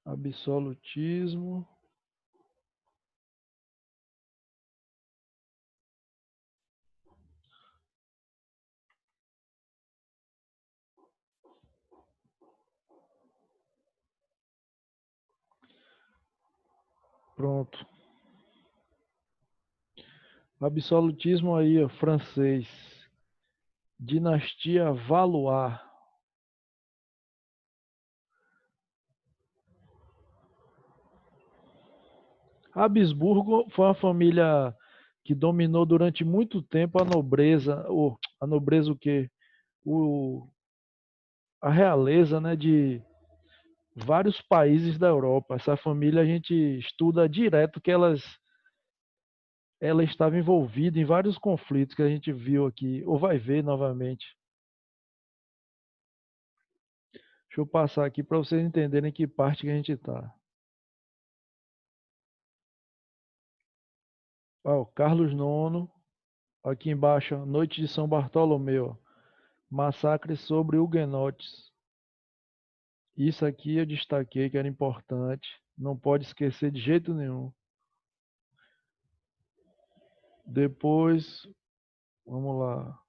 Absolutismo. Pronto. Absolutismo aí, ó, francês. Dinastia Valois. Habsburgo foi uma família que dominou durante muito tempo a nobreza, ou a nobreza o quê? O, a realeza, né, de vários países da Europa. Essa família a gente estuda direto que ela estava envolvida em vários conflitos que a gente viu aqui, ou vai ver novamente. Deixa eu passar aqui para vocês entenderem que parte que a gente está. Ó, Carlos IX, aqui embaixo, ó, Noite de São Bartolomeu, ó, massacre sobre huguenotes. Isso aqui eu destaquei que era importante, não pode esquecer de jeito nenhum. Depois, vamos lá.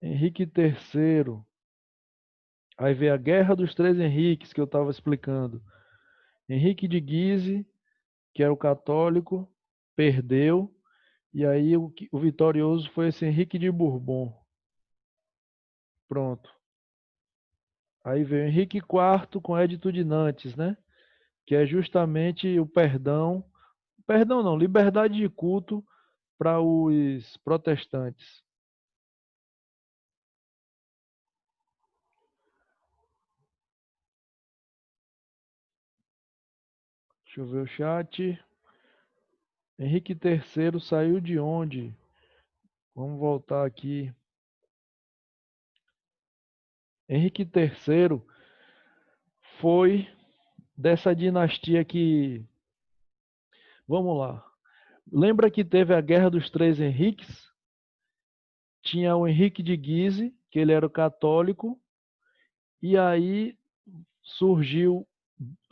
Henrique III. Aí vem a Guerra dos Três Henriques, que eu estava explicando. Henrique de Guise, que era o católico, perdeu. E aí o vitorioso foi esse Henrique de Bourbon. Pronto. Aí veio Henrique IV com Edito de Nantes, né? Que é justamente o perdão. Perdão não, liberdade de culto para os protestantes. Deixa eu ver o chat. Henrique III saiu de onde? Vamos voltar aqui. Henrique III foi dessa dinastia que. Vamos lá. Lembra que teve a Guerra dos Três Henriques? Tinha o Henrique de Guise, que ele era o católico, e aí surgiu,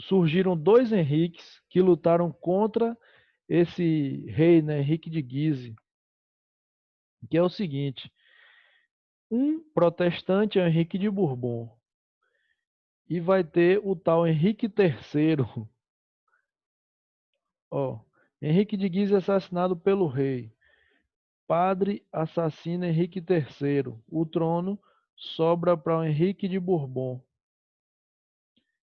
surgiram dois Henriques que lutaram contra esse rei, né, Henrique de Guise, que é o seguinte: um protestante é o Henrique de Bourbon, e vai ter o tal Henrique III. Ó, Henrique de Guise é assassinado pelo rei. Padre assassina Henrique III. O trono sobra para o Henrique de Bourbon.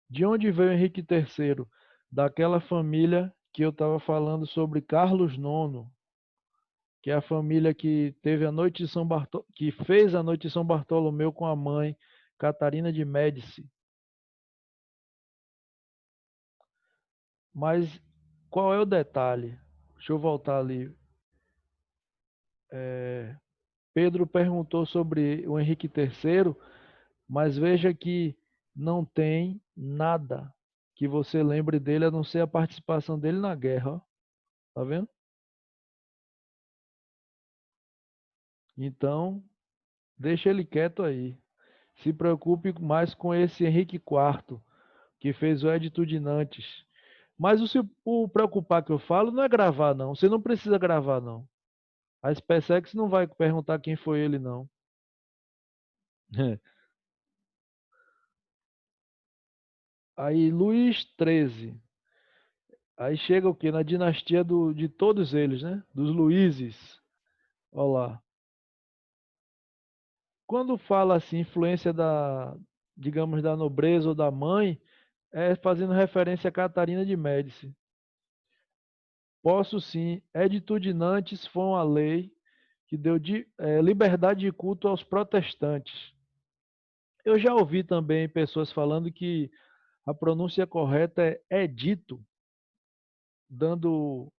De onde veio Henrique III? Daquela família que eu estava falando sobre Carlos IX, que é a família que teve a noite de que fez a noite de São Bartolomeu com a mãe Catarina de Médici. Mas qual é o detalhe? Deixa eu voltar ali. É, Pedro perguntou sobre o Henrique III, mas veja que não tem nada que você lembre dele a não ser a participação dele na guerra, ó. Tá vendo? Então, deixa ele quieto aí. Se preocupe mais com esse Henrique IV, que fez o Edito de Nantes. Mas o preocupar que eu falo não é gravar, não. Você não precisa gravar, não. A SpaceX não vai perguntar quem foi ele, não. Aí, Luís XIII. Aí chega o quê? Na dinastia de todos eles, né? Dos Luíses. Olha lá. Quando fala assim, influência da, digamos, da nobreza ou da mãe, é fazendo referência a Catarina de Médici. Posso sim. Edito de Nantes foi uma lei que deu liberdade de culto aos protestantes. Eu já ouvi também pessoas falando que a pronúncia correta é edito, dando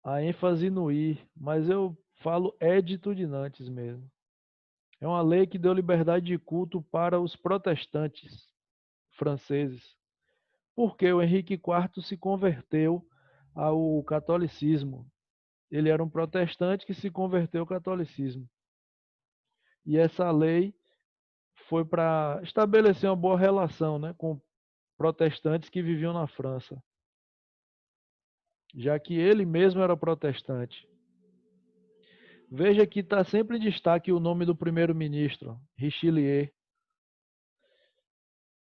a ênfase no i, mas eu falo edito de Nantes mesmo. É uma lei que deu liberdade de culto para os protestantes franceses, porque o Henrique IV se converteu ao catolicismo. Ele era um protestante que se converteu ao catolicismo. E essa lei foi para estabelecer uma boa relação, né, com protestantes que viviam na França, já que ele mesmo era protestante. Veja que está sempre em destaque o nome do primeiro-ministro, Richelieu.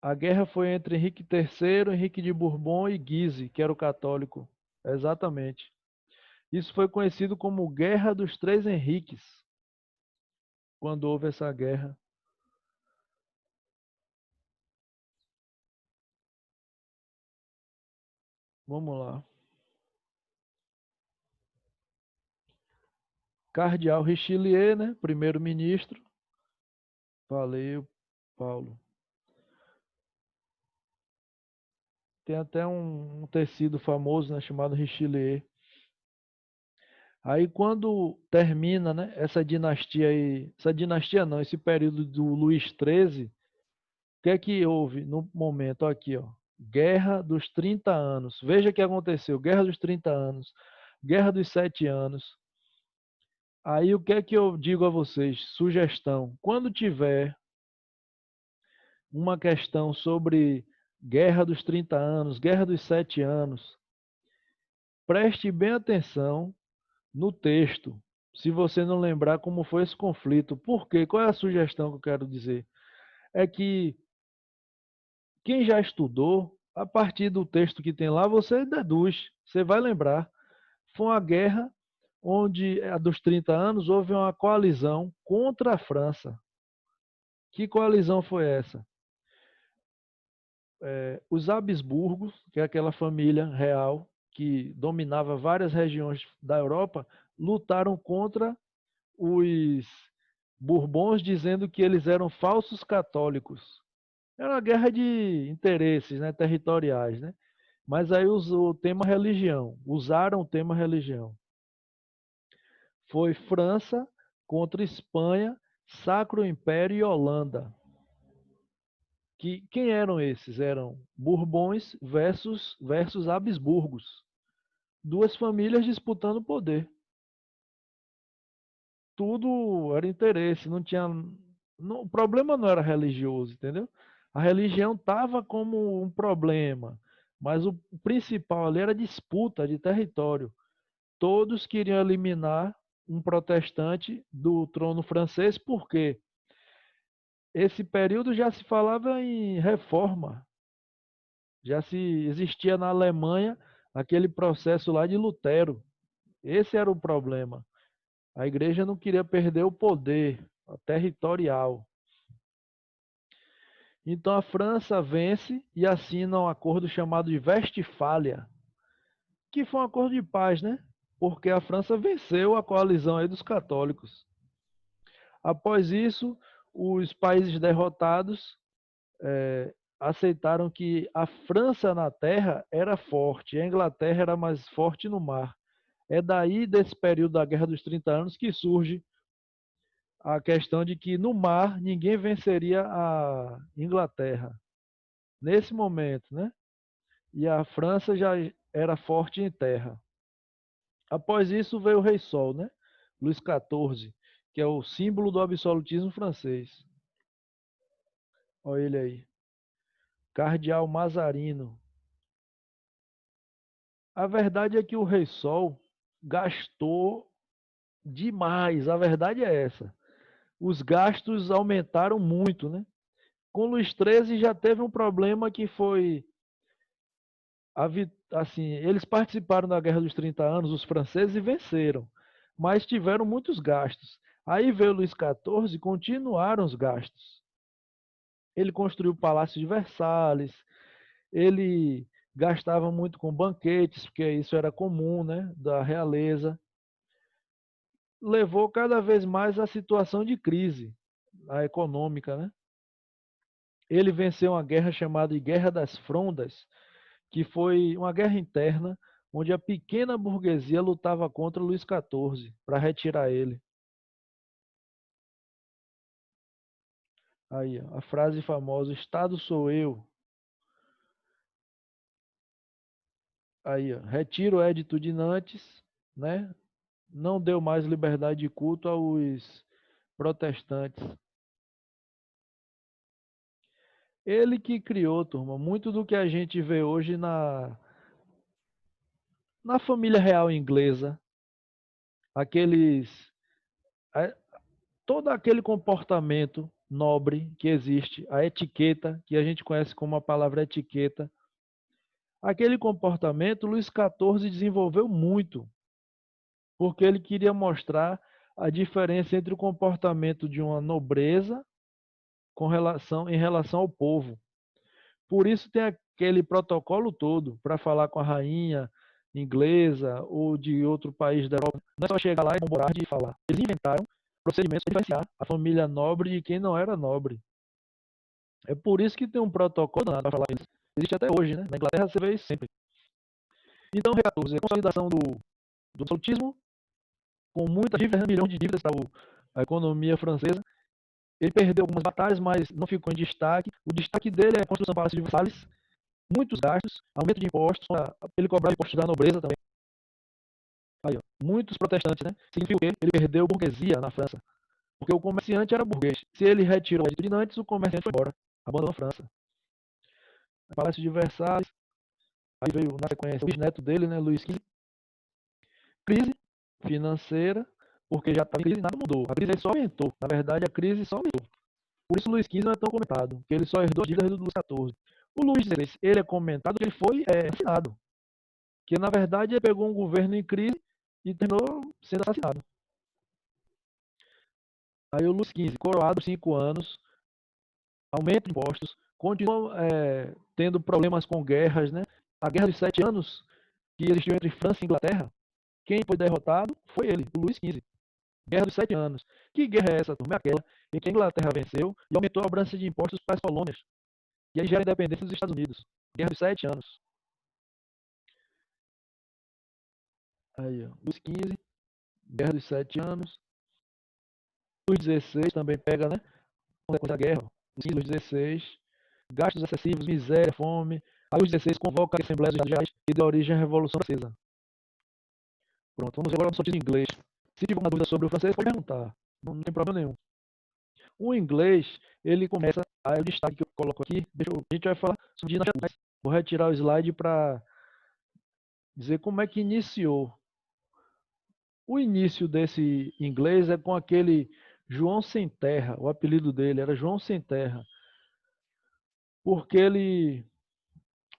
A guerra foi entre Henrique III, Henrique de Bourbon e Guise, que era o católico. Exatamente. Isso foi conhecido como Guerra dos Três Henriques, quando houve essa guerra. Vamos lá. Cardeal Richelieu, né? Primeiro-ministro. Valeu, Paulo. Tem até um tecido famoso, né, chamado Richelieu. Aí quando termina, né, essa dinastia aí, essa dinastia não, esse período do Luís XIII, o que é que houve no momento aqui, ó? Guerra dos 30 anos. Veja o que aconteceu, Guerra dos 30 anos, Guerra dos 7 anos. Aí o que é que eu digo a vocês? Sugestão: quando tiver uma questão sobre Guerra dos 30 anos, Guerra dos 7 anos, preste bem atenção no texto, se você não lembrar como foi esse conflito. Por quê? Qual é a sugestão que eu quero dizer? É que quem já estudou, a partir do texto que tem lá, você deduz, você vai lembrar. Foi uma guerra onde, a dos 30 anos, houve uma coalizão contra a França. Que coalizão foi essa? Os Habsburgos, que é aquela família real que dominava várias regiões da Europa, lutaram contra os Bourbons, dizendo que eles eram falsos católicos. Era uma guerra de interesses, né, territoriais, né? Mas aí usou o tema religião, usaram o tema religião. Foi França contra Espanha, Sacro Império e Holanda. Quem eram esses? Eram Bourbons versus Habsburgos. Duas famílias disputando poder. Tudo era interesse, não tinha. O problema não era religioso, entendeu? A religião estava como um problema, mas o principal ali era disputa de território. Todos queriam eliminar um protestante do trono francês, porque esse período já se falava em reforma, já se existia na Alemanha aquele processo lá de Lutero. Esse era o problema. A igreja não queria perder o poder territorial. Então a França vence e assina um acordo chamado de Westfália, que foi um acordo de paz, né? Porque a França venceu a coalizão aí dos católicos. Após isso, os países derrotados aceitaram que a França na terra era forte, a Inglaterra era mais forte no mar. É daí, desse período da Guerra dos 30 anos, que surge a questão de que no mar ninguém venceria a Inglaterra. Nesse momento, né? E a França já era forte em terra. Após isso veio o Rei Sol, né? Luís XIV, que é o símbolo do absolutismo francês. Olha ele aí. Cardeal Mazarino. A verdade é que o Rei Sol gastou demais. A verdade é essa. Os gastos aumentaram muito, né? Com Luís XIII já teve um problema que foi assim, eles participaram da Guerra dos 30 anos, os franceses, e venceram, mas tiveram muitos gastos. Aí veio Luís XIV e continuaram os gastos. Ele construiu o Palácio de Versalhes, ele gastava muito com banquetes, porque isso era comum, né, da realeza. Levou cada vez mais à situação de crise, a econômica, né? Ele venceu uma guerra chamada de Guerra das Frondas, que foi uma guerra interna, onde a pequena burguesia lutava contra Luís XIV para retirar ele. Aí, ó, a frase famosa: Estado sou eu. Aí, ó, retira o Edito de Nantes, né? Não deu mais liberdade de culto aos protestantes. Ele que criou, turma, muito do que a gente vê hoje na família real inglesa, aqueles, a- todo aquele comportamento nobre que existe, a etiqueta, que a gente conhece como a palavra etiqueta, aquele comportamento Luís XIV desenvolveu muito, porque ele queria mostrar a diferença entre o comportamento de uma nobreza em relação ao povo. Por isso tem aquele protocolo todo para falar com a rainha inglesa ou de outro país da Europa. Não é só chegar lá e bombardear e falar. Eles inventaram procedimentos para diferenciar a família nobre de quem não era nobre. É por isso que tem um protocolo para falar isso. Existe até hoje, né? Na Inglaterra você vê isso sempre. Então, Rei XIV, a consolidação do absolutismo, com muitas dívidas, milhões de dívidas para a economia francesa. Ele perdeu algumas batalhas, mas não ficou em destaque. O destaque dele é a construção do Palácio de Versalhes, muitos gastos, aumento de impostos, ele cobrava impostos da nobreza também. Aí, ó, muitos protestantes, né? Significa o quê? Ele perdeu burguesia na França, porque o comerciante era burguês. Se ele retirou a de Nantes, o comerciante foi embora, abandonou a França. O Palácio de Versalhes, aí veio na sequência o bisneto dele, né, Luís XV. Crise financeira, porque já estava em crise e nada mudou. A crise só aumentou. Na verdade, a crise só aumentou. Por isso o Luís XV não é tão comentado, porque ele só herdou a dívida do Luís XIV. O Luís XVI, ele é comentado que ele foi assassinado, que na verdade ele pegou um governo em crise e terminou sendo assassinado. Aí o Luís XV, coroado 5 anos, aumenta impostos, continua tendo problemas com guerras, né? A Guerra dos 7 Anos, que existiu entre França e Inglaterra, quem foi derrotado foi ele, o Luís XV. Guerra dos 7 Anos. Que guerra é essa, turma? É aquela em que a Inglaterra venceu e aumentou a cobrança de impostos para as colônias. E aí gera a independência dos Estados Unidos. Guerra dos 7 Anos. Aí, ó, Luís XV, Guerra dos 7 Anos. Luís XVI também pega, né? Depois da guerra. Luís XVI. Gastos excessivos, miséria, fome. Aí Luís XVI convoca a Assembleia dos Estados Gerais e dá origem à Revolução Francesa. Pronto, vamos ver agora o sorteio em inglês. Se tiver uma dúvida sobre o francês, pode perguntar. Não tem problema nenhum. O inglês, ele começa. Aí o destaque que eu coloco aqui, a gente vai falar sobre dinastia. Vou retirar o slide para dizer como é que iniciou. O início desse inglês é com aquele João Sem Terra, o apelido dele era João Sem Terra, porque ele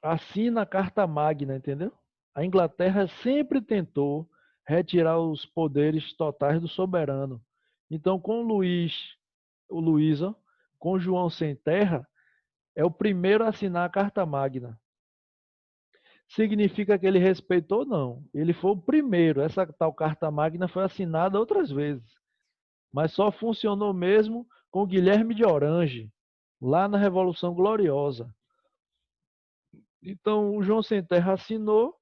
assina a Carta Magna, entendeu? A Inglaterra sempre tentou retirar os poderes totais do soberano. Então, com o Luís, ó, com João Sem Terra, é o primeiro a assinar a Carta Magna. Significa que ele respeitou? Não. Ele foi o primeiro. Essa tal Carta Magna foi assinada outras vezes, mas só funcionou mesmo com Guilherme de Orange, lá na Revolução Gloriosa. Então, o João Sem Terra assinou,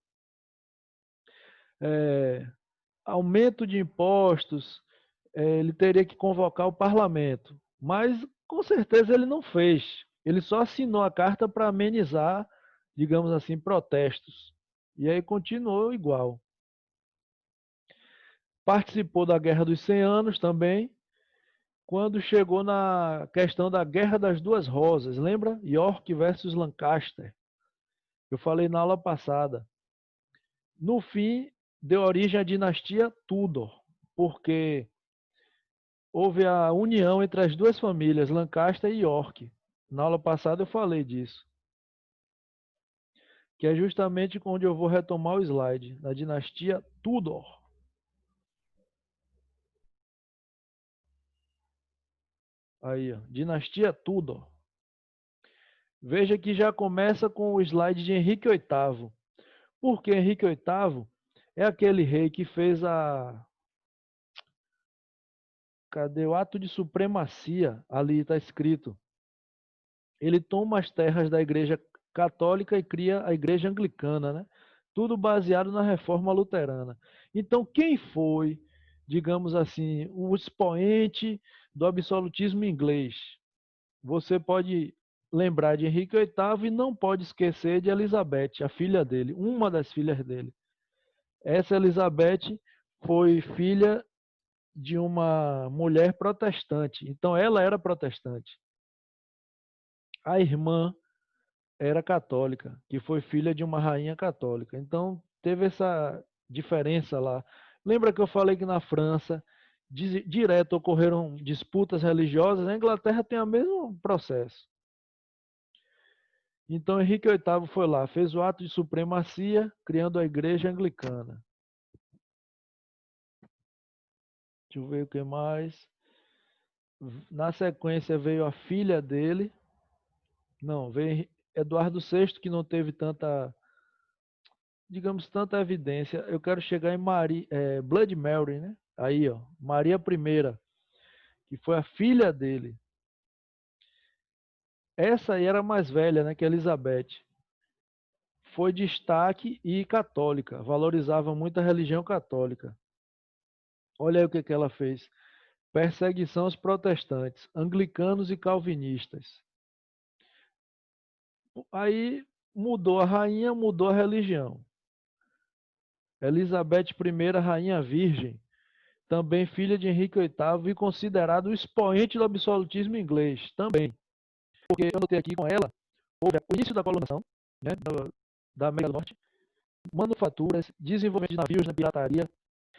é, aumento de impostos, ele teria que convocar o parlamento, mas com certeza ele não fez. Ele só assinou a carta para amenizar, digamos assim, protestos. E aí continuou igual. Participou da Guerra dos 100 Anos também, quando chegou na questão da Guerra das Duas Rosas, lembra? York versus Lancaster. Eu falei na aula passada. No fim, deu origem à dinastia Tudor, porque houve a união entre as duas famílias, Lancaster e York. Na aula passada eu falei disso, que é justamente onde eu vou retomar o slide, na dinastia Tudor. Aí, ó, dinastia Tudor. Veja que já começa com o slide de Henrique VIII. Porque Henrique VIII é aquele rei que fez Cadê o ato de supremacia? Ali está escrito. Ele toma as terras da Igreja Católica e cria a Igreja Anglicana, né? Tudo baseado na Reforma Luterana. Então, quem foi, digamos assim, o expoente do absolutismo inglês? Você pode lembrar de Henrique VIII e não pode esquecer de Elizabeth, a filha dele, uma das filhas dele. Essa Elizabeth foi filha de uma mulher protestante. Então ela era protestante. A irmã era católica, que foi filha de uma rainha católica. Então, teve essa diferença lá. Lembra que eu falei que na França direto ocorreram disputas religiosas? Na Inglaterra tem o mesmo processo. Então, Henrique VIII foi lá, fez o ato de supremacia, criando a Igreja Anglicana. Deixa eu ver o que mais. Na sequência veio a filha dele. Não, veio Eduardo VI, que não teve tanta, digamos, tanta evidência. Eu quero chegar em Blood Mary, né? Aí, ó, Maria I, que foi a filha dele. Essa aí era a mais velha, né? Que é Elizabeth. Foi destaque e católica, valorizava muito a religião católica. Olha aí o que que ela fez. Perseguição aos protestantes, anglicanos e calvinistas. Aí mudou a rainha, mudou a religião. Elizabeth I, rainha virgem, também filha de Henrique VIII e considerado o expoente do absolutismo inglês, também. Porque eu notei aqui com ela, houve o início da colonização, né, da América do Norte, manufaturas, desenvolvimento de navios na pirataria.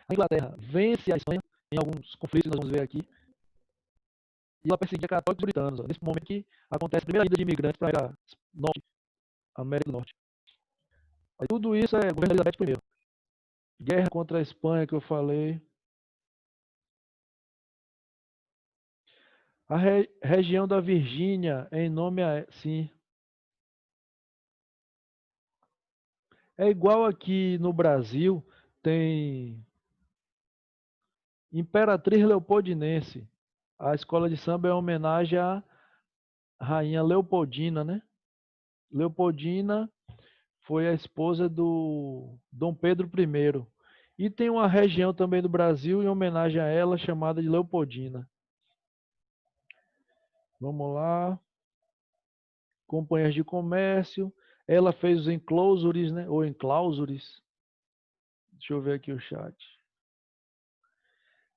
A Inglaterra vence a Espanha em alguns conflitos que nós vamos ver aqui. E ela perseguia católicos britanos. Ó, nesse momento que acontece a primeira ida de imigrantes para a América do Norte. Aí, tudo isso é governo de Elizabeth I. Guerra contra a Espanha que eu falei. A região da Virgínia, em nome a... Sim. É igual aqui no Brasil, tem Imperatriz Leopoldinense. A escola de samba é uma homenagem à rainha Leopoldina, né? Leopoldina foi a esposa do Dom Pedro I. E tem uma região também do Brasil em homenagem a ela, chamada de Leopoldina. Vamos lá. Companhias de comércio. Ela fez os enclosures, né? Ou enclausures. Deixa eu ver aqui o chat.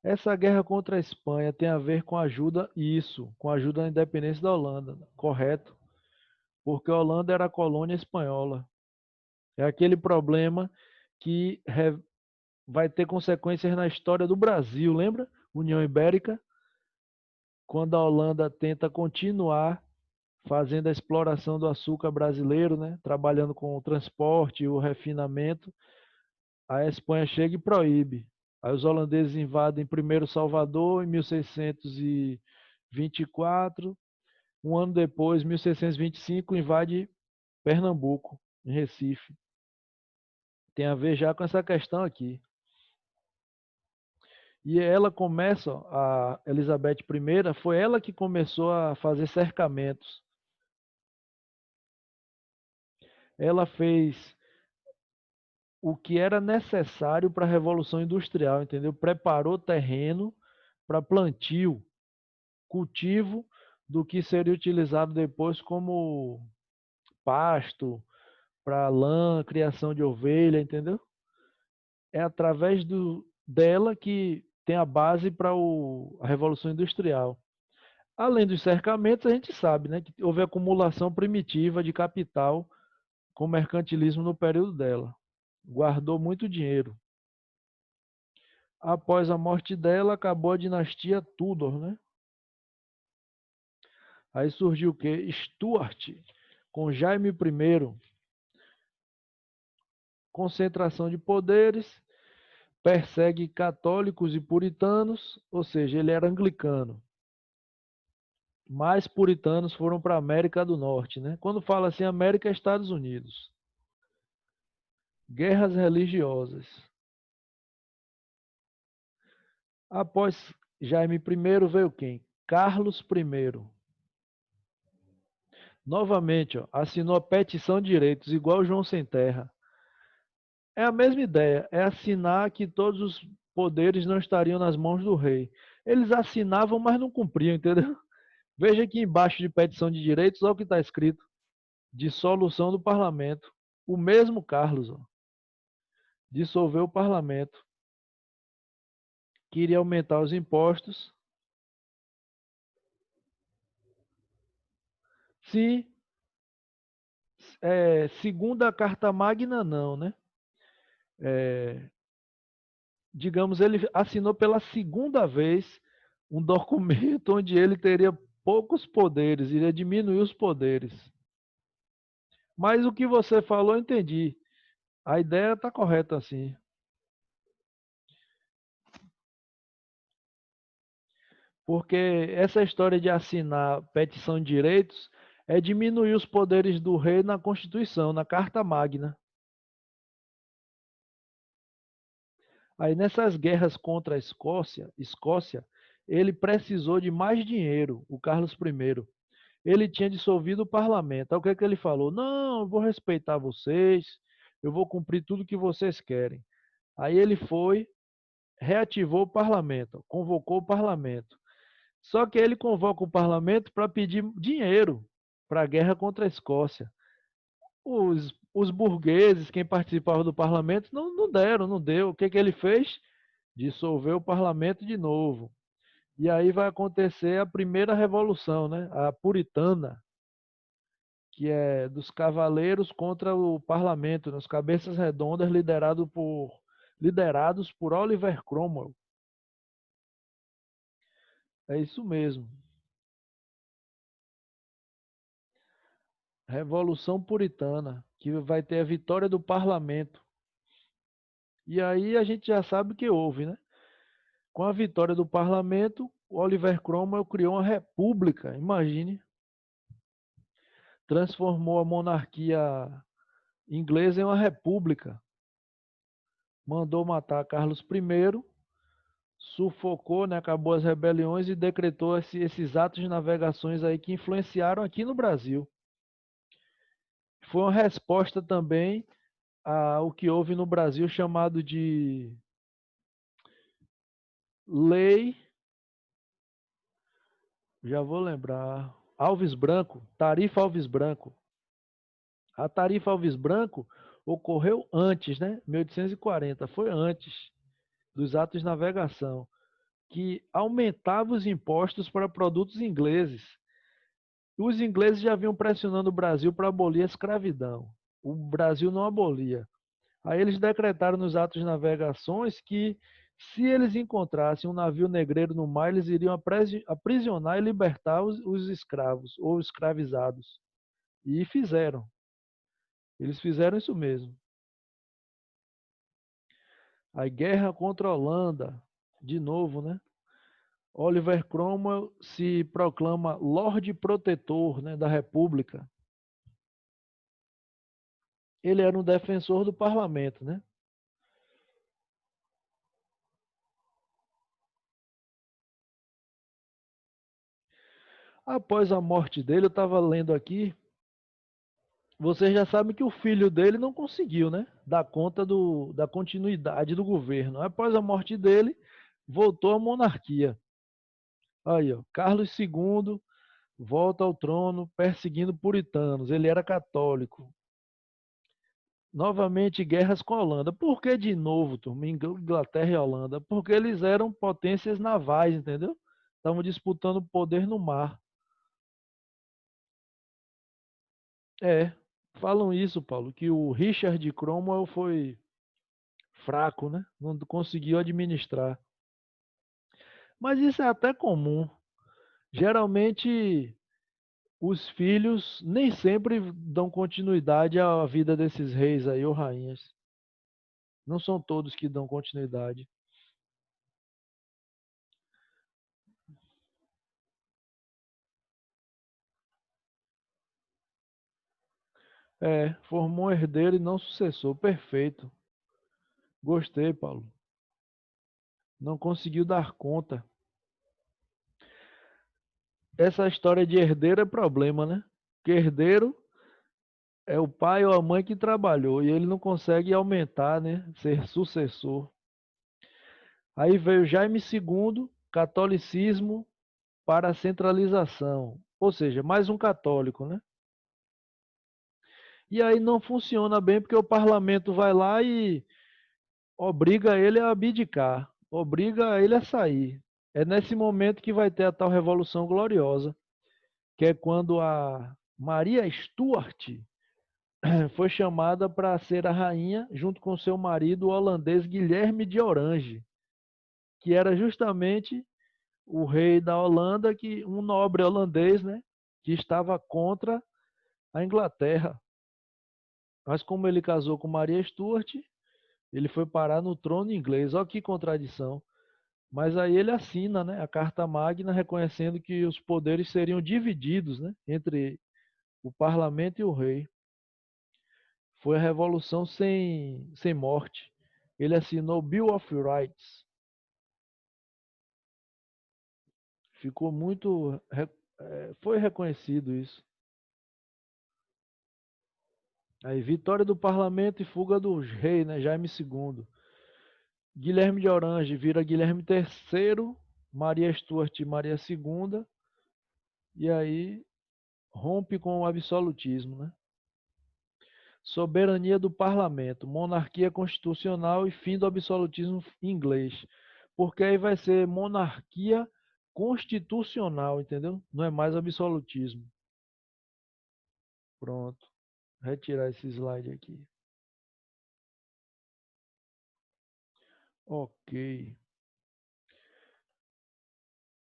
Essa guerra contra a Espanha tem a ver com ajuda, isso, com ajuda à independência da Holanda, correto? Porque a Holanda era a colônia espanhola. É aquele problema que vai ter consequências na história do Brasil, lembra? União Ibérica, quando a Holanda tenta continuar fazendo a exploração do açúcar brasileiro, né? Trabalhando com o transporte e o refinamento, a Espanha chega e proíbe. Aí os holandeses invadem primeiro Salvador em 1624. Um ano depois, 1625, invade Pernambuco, em Recife. Tem a ver já com essa questão aqui. E ela começa, a Elizabeth I, foi ela que começou a fazer cercamentos. Ela fez o que era necessário para a Revolução Industrial, entendeu? Preparou terreno para plantio, cultivo do que seria utilizado depois como pasto, para lã, criação de ovelha, entendeu? É através dela que tem a base para a Revolução Industrial. Além dos cercamentos, a gente sabe, né, que houve acumulação primitiva de capital com mercantilismo no período dela. Guardou muito dinheiro. Após a morte dela, acabou a dinastia Tudor, né? Aí surgiu o quê? Stuart, com Jaime I. Concentração de poderes, persegue católicos e puritanos, ou seja, ele era anglicano. Mais puritanos foram para a América do Norte, né? Quando fala assim, América é Estados Unidos. Guerras religiosas. Após Jaime I veio quem? Carlos I. Novamente, ó, assinou a petição de direitos, igual João Sem Terra. É a mesma ideia, é assinar que todos os poderes não estariam nas mãos do rei. Eles assinavam, mas não cumpriam, entendeu? Veja aqui embaixo de petição de direitos, olha o que está escrito. Dissolução do parlamento. O mesmo Carlos, ó, dissolveu o parlamento. Queria aumentar os impostos. Sim, segundo a Carta Magna, não, né? É, digamos, ele assinou pela segunda vez um documento onde ele teria poucos poderes, iria diminuir os poderes. Mas o que você falou, eu entendi. A ideia está correta, assim. Porque essa história de assinar petição de direitos é diminuir os poderes do rei na Constituição, na Carta Magna. Aí nessas guerras contra a Escócia, ele precisou de mais dinheiro, o Carlos I. Ele tinha dissolvido o parlamento. Aí o que é que ele falou? Não, eu vou respeitar vocês, eu vou cumprir tudo que vocês querem. Aí ele foi, reativou o parlamento, convocou o parlamento. Só que ele convoca o parlamento para pedir dinheiro para a guerra contra a Escócia. Os burgueses, quem participava do parlamento, não deram, não deu. O que que ele fez? Dissolveu o parlamento de novo. E aí vai acontecer a primeira revolução, né? A puritana, que é dos cavaleiros contra o parlamento, nas cabeças redondas, liderados por Oliver Cromwell. É isso mesmo. Revolução Puritana, que vai ter a vitória do parlamento. E aí a gente já sabe o que houve, né? Com a vitória do parlamento, Oliver Cromwell criou uma república, imagine, transformou a monarquia inglesa em uma república. Mandou matar Carlos I, sufocou, né, acabou as rebeliões e decretou esses atos de navegações aí que influenciaram aqui no Brasil. Foi uma resposta também ao que houve no Brasil chamado de Lei, já vou lembrar, Alves Branco, Tarifa Alves Branco. A Tarifa Alves Branco ocorreu antes, né? 1840, foi antes dos atos de navegação, que aumentava os impostos para produtos ingleses. Os ingleses já vinham pressionando o Brasil para abolir a escravidão. O Brasil não abolia. Aí eles decretaram nos atos de navegações que se eles encontrassem um navio negreiro no mar, eles iriam aprisionar e libertar os escravos ou escravizados. E fizeram. Eles fizeram isso mesmo. A guerra contra a Holanda, de novo, né? Oliver Cromwell se proclama Lorde Protetor, né, da República. Ele era um defensor do parlamento, né? Após a morte dele, eu estava lendo aqui, vocês já sabem que o filho dele não conseguiu, né? Dar conta da continuidade do governo. Após a morte dele, voltou a monarquia. Aí, ó, Carlos II volta ao trono perseguindo puritanos. Ele era católico. Novamente guerras com a Holanda. Por que de novo, turma? Inglaterra e Holanda? Porque eles eram potências navais, entendeu? Estavam disputando poder no mar. É, falam isso, Paulo, que o Richard Cromwell foi fraco, né? Não conseguiu administrar. Mas isso é até comum. Geralmente, os filhos nem sempre dão continuidade à vida desses reis aí ou rainhas. Não são todos que dão continuidade. É, formou um herdeiro e não sucessor. Perfeito. Gostei, Paulo. Não conseguiu dar conta. Essa história de herdeiro é problema, né? Porque herdeiro é o pai ou a mãe que trabalhou e ele não consegue aumentar, né? Ser sucessor. Aí veio Jaime II, catolicismo para a centralização. Ou seja, mais um católico, né? E aí não funciona bem porque o parlamento vai lá e obriga ele a abdicar, obriga ele a sair. É nesse momento que vai ter a tal Revolução Gloriosa, que é quando a Maria Stuart foi chamada para ser a rainha junto com seu marido, o holandês Guilherme de Orange, que era justamente o rei da Holanda, que um nobre holandês, né, que estava contra a Inglaterra. Mas como ele casou com Maria Stuart, ele foi parar no trono inglês. Olha que contradição. Mas aí ele assina, né, a Carta Magna reconhecendo que os poderes seriam divididos, né, entre o parlamento e o rei. Foi a revolução sem morte. Ele assinou Bill of Rights. Ficou muito. Foi reconhecido isso. Aí, vitória do parlamento e fuga do rei, né, Jaime II. Guilherme de Orange vira Guilherme III, Maria Stuart Maria II, e aí rompe com o absolutismo, né? Soberania do parlamento, monarquia constitucional e fim do absolutismo inglês. Porque aí vai ser monarquia constitucional, entendeu? Não é mais absolutismo. Pronto. Retirar esse slide aqui. Ok.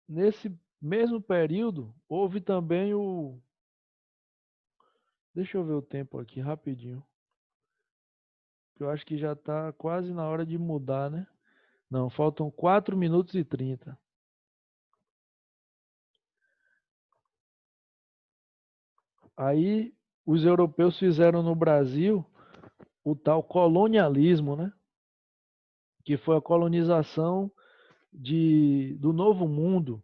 Nesse mesmo período, houve também o. Deixa eu ver o tempo aqui rapidinho. Eu acho que já está quase na hora de mudar, né? Não, faltam 4 minutos e 30. Aí os europeus fizeram no Brasil o tal colonialismo, né? Que foi a colonização do Novo Mundo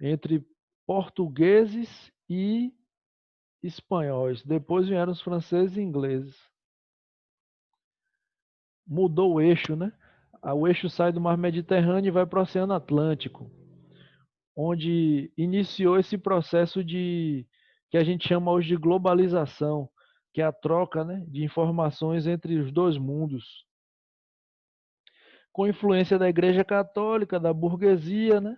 entre portugueses e espanhóis. Depois vieram os franceses e ingleses. Mudou o eixo, né? O eixo sai do Mar Mediterrâneo e vai para o Oceano Atlântico, onde iniciou esse processo de que a gente chama hoje de globalização, que é a troca, né, de informações entre os dois mundos, com influência da Igreja Católica, da burguesia, né?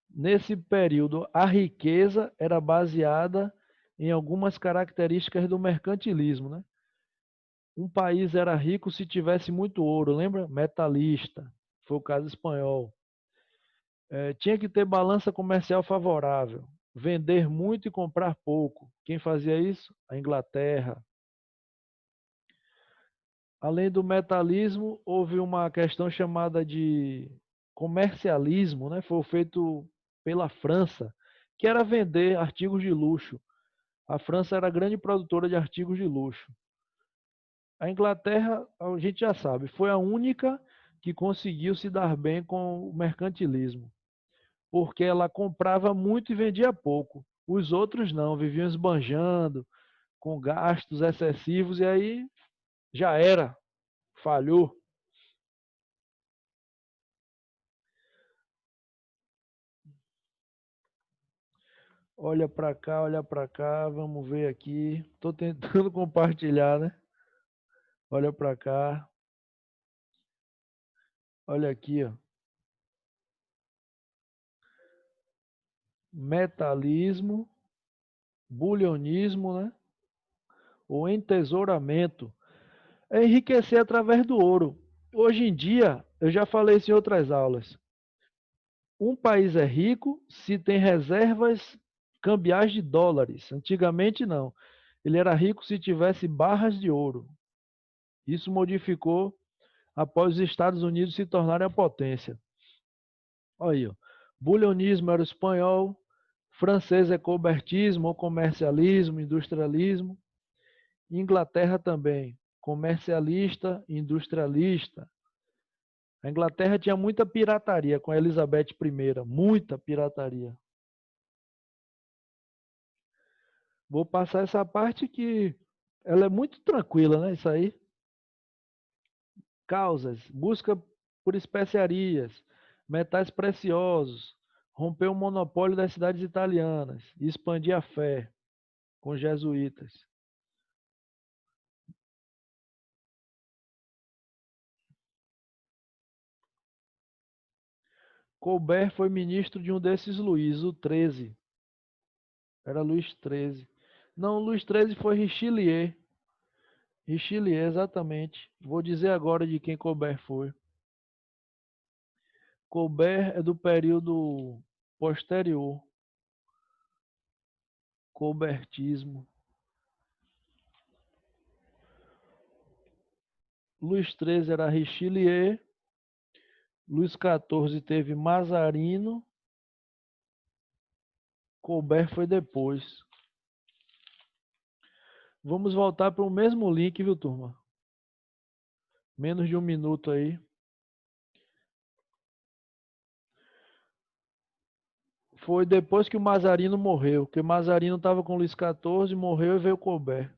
Nesse período, a riqueza era baseada em algumas características do mercantilismo, né? Um país era rico se tivesse muito ouro, lembra? Metalista, foi o caso espanhol. Tinha que ter balança comercial favorável, vender muito e comprar pouco. Quem fazia isso? A Inglaterra. Além do metalismo, houve uma questão chamada de comercialismo, né? Foi feito pela França, que era vender artigos de luxo. A França era grande produtora de artigos de luxo. A Inglaterra, a gente já sabe, foi a única que conseguiu se dar bem com o mercantilismo, porque ela comprava muito e vendia pouco. Os outros não, viviam esbanjando, com gastos excessivos, e aí já era, falhou. Olha para cá, vamos ver aqui. Estou tentando compartilhar, né? Olha para cá, olha aqui, ó. Metalismo, bulionismo, né? O entesouramento. É enriquecer através do ouro. Hoje em dia, eu já falei isso em outras aulas. Um país é rico se tem reservas cambiais de dólares. Antigamente, não. Ele era rico se tivesse barras de ouro. Isso modificou após os Estados Unidos se tornarem a potência. Olha aí, ó. Bulionismo era o espanhol, francês é cobertismo ou comercialismo, industrialismo. Inglaterra também, comercialista, industrialista. A Inglaterra tinha muita pirataria com a Elizabeth I, muita pirataria. Vou passar essa parte que ela é muito tranquila, né? Isso aí. Causas, busca por especiarias, metais preciosos, romper o monopólio das cidades italianas e expandir a fé com os jesuítas. Colbert foi ministro de um desses Luís, o 13. Era Luís 13. Não, Luís 13 foi Richelieu. Richelieu, exatamente. Vou dizer agora de quem Colbert foi. Colbert é do período posterior. Colbertismo. Luís 13 era Richelieu. Luís 14 teve Mazarino. Colbert foi depois. Vamos voltar para o mesmo link, viu, turma? Menos de um minuto aí. Foi depois que o Mazarino morreu, que o Mazarino estava com o Luís XIV, morreu e veio Colbert.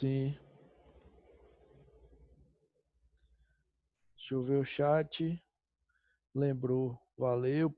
Sim. Deixa eu ver o chat. Lembrou. Valeu.